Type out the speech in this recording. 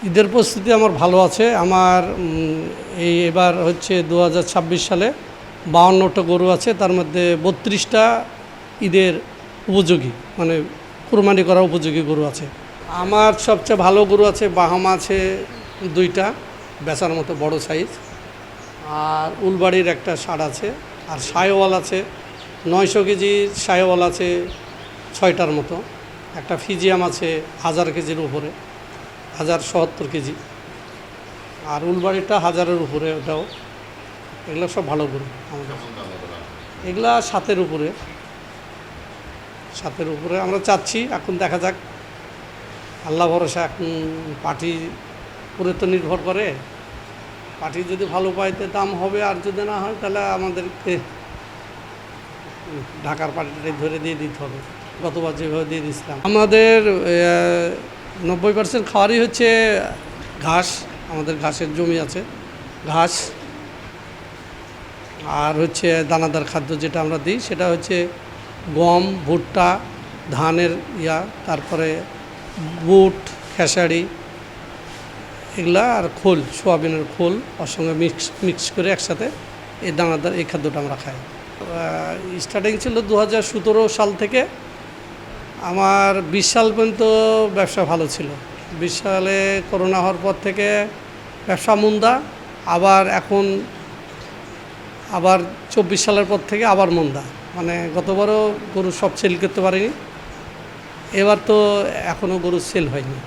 ঈদের প্রস্তুতি আমার ভালো আছে। আমার এবার হচ্ছে 2026 সালে 52টা গরু আছে, তার মধ্যে 32টা ঈদের উপযোগী, মানে কুরবানি করা উপযোগী গরু আছে। আমার সবচেয়ে ভালো গরু আছে, বাহামা আছে 2টা বেচার মতো বড় সাইজ, আর উলবাড়ির একটা ষাঁড় আছে, আর সাইওয়াল আছে 900 কেজি, সাইওয়াল আছে 6টার মতো, একটা ফিজিয়াম আছে 1000 কেজির উপরে, 1070 কেজি, আর উলবাড়িটা 1000-এর উপরে, ওটাও। এগুলো সব ভালো গরু আমাদের। এগুলা 7-এর উপরে, 7-এর উপরে আমরা চাচ্ছি। এখন দেখা যাক, আল্লাহ ভরসা। এখন পাটি উপরে তো নির্ভর করে, পাটি যদি ভালো পাইতে দাম হবে, আর যদি না হয় তাহলে আমাদেরকে ঢাকার পাটিটাই ধরে দিয়ে দিতে হবে, গতবার যেভাবে দিয়ে দিচ্ছিলাম। আমাদের 90% খাওয়ারই হচ্ছে ঘাস। আমাদের ঘাসের জমি আছে, ঘাস। আর হচ্ছে দানাদার খাদ্য যেটা আমরা দিই সেটা হচ্ছে গম, ভুট্টা, ধানের তারপরে বুট, খেসারি, এগুলা, আর খোল, সোয়াবিনের খোল ওর সঙ্গে মিক্স করে একসাথে এই দানাদার এই খাদ্যটা আমরা খাই। স্টার্টিং ছিল 2017 সাল থেকে। আমার 20 সাল পর্যন্ত ব্যবসা ভালো ছিল। 20 সালে করোনা হওয়ার পর থেকে ব্যবসা মন্দা, আবার এখন 24 সালের পর থেকে আবার মন্দা। মানে গতবারও গরু সব সেল করতে পারিনি, এবার তো এখনও গরু সেল হয়নি।